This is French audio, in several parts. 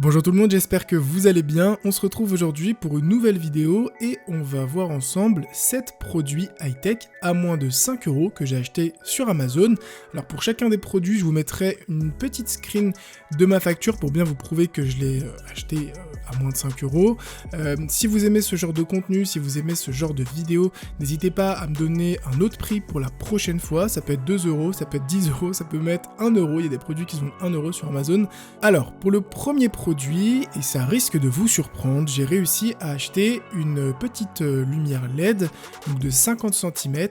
Bonjour tout le monde, j'espère que vous allez bien. On se retrouve aujourd'hui pour une nouvelle vidéo et on va voir ensemble 7 produits high-tech à moins de 5 € que j'ai acheté sur Amazon. Alors pour chacun des produits, je vous mettrai une petite screen de ma facture pour bien vous prouver que je l'ai acheté à moins de 5 €. Si vous aimez ce genre de contenu, si vous aimez ce genre de vidéo, n'hésitez pas à me donner un autre prix pour la prochaine fois. Ça peut être 2 €, ça peut être 10 €, ça peut mettre 1 €. Il y a des produits qui sont 1 € sur Amazon. Alors pour le premier produit, et ça risque de vous surprendre, j'ai réussi à acheter une petite lumière LED donc de 50 cm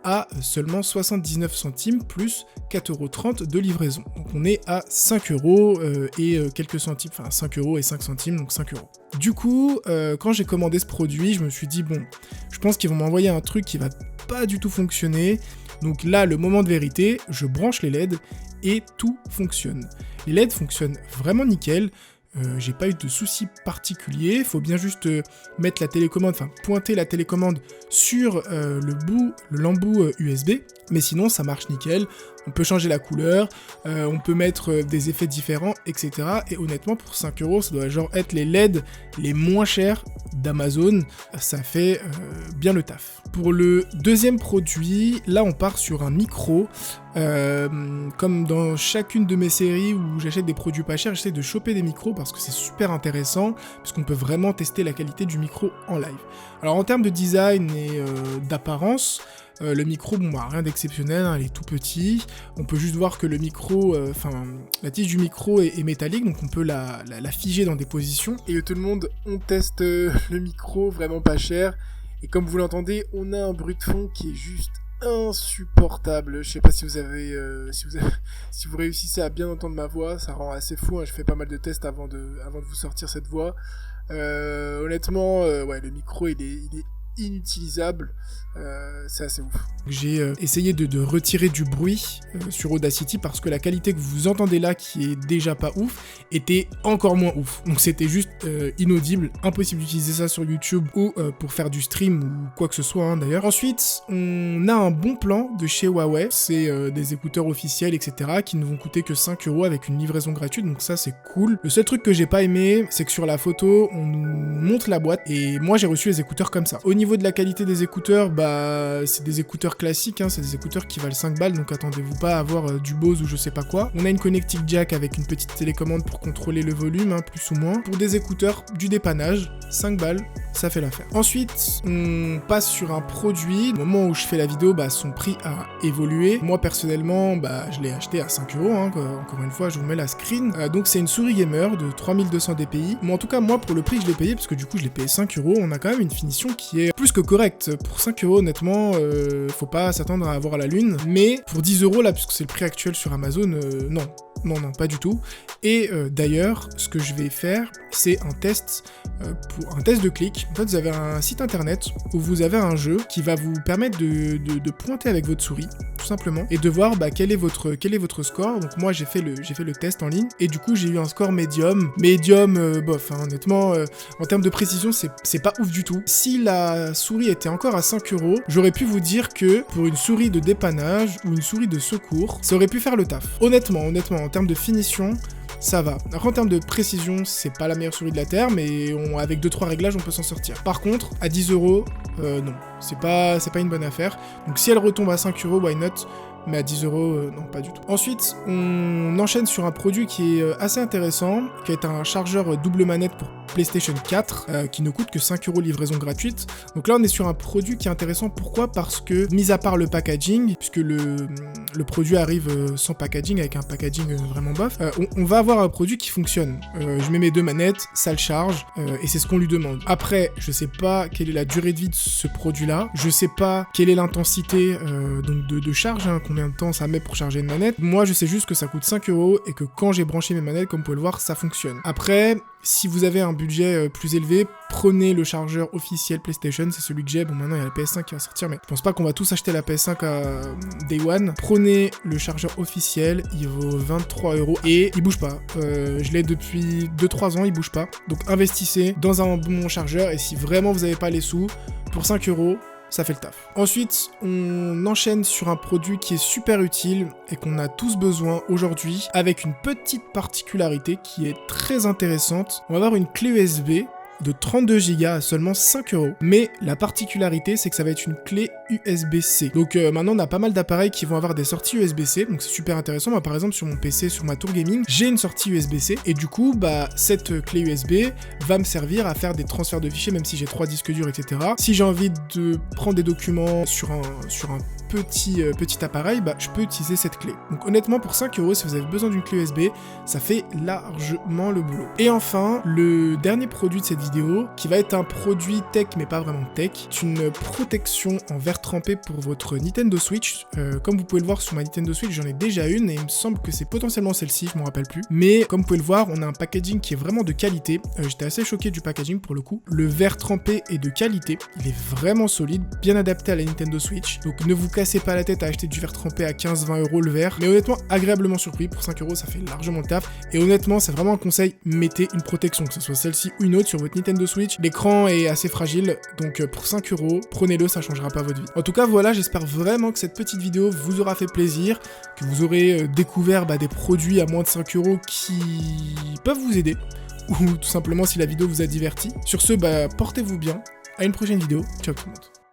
à seulement 79 centimes plus 4,30 € de livraison. Donc on est à 5 € et quelques centimes, enfin 5 € et 5 centimes, donc 5 €. Du coup, quand j'ai commandé ce produit, je me suis dit bon, je pense qu'ils vont m'envoyer un truc qui va pas du tout fonctionner. Donc là, le moment de vérité, je branche les LED et tout fonctionne. Les LED fonctionnent vraiment nickel. J'ai pas eu de soucis particuliers, faut bien juste mettre la télécommande, enfin pointer la télécommande sur l'embout USB, mais sinon ça marche nickel. On peut changer la couleur, on peut mettre des effets différents, etc. Et honnêtement, pour 5 €, ça doit genre être les LED les moins chers d'Amazon. Ça fait bien le taf. Pour le deuxième produit, là on part sur un micro. Comme dans chacune de mes séries où j'achète des produits pas chers, j'essaie de choper des micros parce que c'est super intéressant, puisqu'on peut vraiment tester la qualité du micro en live. Alors en termes de design et d'apparence, le micro, bon bah rien d'exceptionnel, hein, il est tout petit. On peut juste voir que le micro, la tige du micro est métallique, donc on peut la figer dans des positions. Et tout le monde, on teste le micro vraiment pas cher. Et comme vous l'entendez, on a un bruit de fond qui est juste insupportable. Je sais pas si vous réussissez à bien entendre ma voix, ça rend assez fou, hein. Je fais pas mal de tests avant de vous sortir cette voix. Honnêtement, ouais, le micro il est inutilisable, c'est assez ouf. J'ai essayé de retirer du bruit sur Audacity parce que la qualité que vous entendez là, qui est déjà pas ouf, était encore moins ouf. Donc c'était juste inaudible, impossible d'utiliser ça sur YouTube ou pour faire du stream ou quoi que ce soit, hein, d'ailleurs. Ensuite, on a un bon plan de chez Huawei, c'est des écouteurs officiels, etc. qui ne vont coûter que 5 € avec une livraison gratuite, donc ça c'est cool. Le seul truc que j'ai pas aimé, c'est que sur la photo, on nous montre la boîte et moi j'ai reçu les écouteurs comme ça. Au niveau de la qualité des écouteurs, bah c'est des écouteurs classiques, hein, c'est des écouteurs qui valent 5 balles, donc attendez-vous pas à avoir du Bose ou je sais pas quoi. On a une connectique jack avec une petite télécommande pour contrôler le volume, hein, plus ou moins. Pour des écouteurs, du dépannage, 5 balles, ça fait l'affaire. Ensuite, on passe sur un produit. Au moment où je fais la vidéo, bah, son prix a évolué. Moi, personnellement, bah, je l'ai acheté à 5 €, hein, encore une fois, je vous mets la screen. Donc c'est une souris gamer de 3200 dpi. Mais en tout cas, moi, pour le prix que je l'ai payé, parce que du coup, je l'ai payé 5 €, on a quand même une finition qui est plus que correcte. Pour 5 €, honnêtement, faut pas s'attendre à avoir la lune. Mais pour 10 € là, puisque c'est le prix actuel sur Amazon, non, pas du tout. Et d'ailleurs, ce que je vais faire, c'est un test de clic. En fait, vous avez un site internet où vous avez un jeu qui va vous permettre de pointer avec votre souris, tout simplement, et de voir bah, quel est votre score. Donc moi, j'ai fait le test en ligne, et du coup, j'ai eu un score médium, bof, hein, honnêtement, en termes de précision, c'est pas ouf du tout. Si la souris était encore à 5 €, j'aurais pu vous dire que pour une souris de dépannage ou une souris de secours, ça aurait pu faire le taf. Honnêtement, en termes de finition, ça va. Après, en termes de précision, c'est pas la meilleure souris de la Terre, mais avec 2-3 réglages, on peut s'en sortir. Par contre, à 10 €, non, c'est pas une bonne affaire. Donc si elle retombe à 5 €, why not ? Mais à 10 €, non, pas du tout. Ensuite, on enchaîne sur un produit qui est assez intéressant, qui est un chargeur double manette pour PlayStation 4, qui ne coûte que 5 € livraison gratuite. Donc là, on est sur un produit qui est intéressant. Pourquoi ? Parce que, mis à part le packaging, puisque le produit arrive sans packaging, avec un packaging vraiment bof, on va avoir un produit qui fonctionne. Je mets mes 2 manettes, ça le charge, et c'est ce qu'on lui demande. Après, je sais pas quelle est la durée de vie de ce produit-là, je sais pas quelle est l'intensité donc de charge, hein, combien de temps ça met pour charger une manette. Moi, je sais juste que ça coûte 5 € et que quand j'ai branché mes manettes, comme vous pouvez le voir, ça fonctionne. Après, si vous avez un budget plus élevé, prenez le chargeur officiel PlayStation, c'est celui que j'ai. Bon, maintenant il y a la PS5 qui va sortir, mais je pense pas qu'on va tous acheter la PS5 à Day One. Prenez le chargeur officiel, il vaut 23 € et il bouge pas. Je l'ai depuis 2-3 ans, il bouge pas. Donc investissez dans un bon chargeur, et si vraiment vous n'avez pas les sous, pour 5 €, ça fait le taf. Ensuite, on enchaîne sur un produit qui est super utile et qu'on a tous besoin aujourd'hui, avec une petite particularité qui est très intéressante. On va avoir une clé USB de 32 Go à seulement 5 €. Mais la particularité, c'est que ça va être une clé USB-C. Donc maintenant, on a pas mal d'appareils qui vont avoir des sorties USB-C, donc c'est super intéressant. Moi, par exemple, sur mon PC, sur ma tour gaming, j'ai une sortie USB-C, et du coup, cette clé USB va me servir à faire des transferts de fichiers, même si j'ai 3 disques durs, etc. Si j'ai envie de prendre des documents sur un petit appareil, je peux utiliser cette clé. Donc honnêtement, pour 5 €, si vous avez besoin d'une clé USB, ça fait largement le boulot. Et enfin, le dernier produit de cette vidéo, qui va être un produit tech, mais pas vraiment tech, c'est une protection en verre trempé pour votre Nintendo Switch. Comme vous pouvez le voir sur ma Nintendo Switch, j'en ai déjà une, et il me semble que c'est potentiellement celle-ci, je m'en rappelle plus. Mais comme vous pouvez le voir, on a un packaging qui est vraiment de qualité. J'étais assez choqué du packaging pour le coup. Le verre trempé est de qualité, il est vraiment solide, bien adapté à la Nintendo Switch. Donc ne vous cassez pas la tête à acheter du verre trempé à 15-20 € le verre. Mais honnêtement, agréablement surpris, pour 5 €, ça fait largement le taf. Et honnêtement, c'est vraiment un conseil, mettez une protection, que ce soit celle-ci ou une autre sur votre Nintendo Switch. L'écran est assez fragile, donc pour 5 €, prenez-le, ça changera pas votre vie. En tout cas, voilà, j'espère vraiment que cette petite vidéo vous aura fait plaisir, que vous aurez découvert des produits à moins de 5 € qui peuvent vous aider, ou tout simplement si la vidéo vous a diverti. Sur ce, portez-vous bien, à une prochaine vidéo, ciao tout le monde.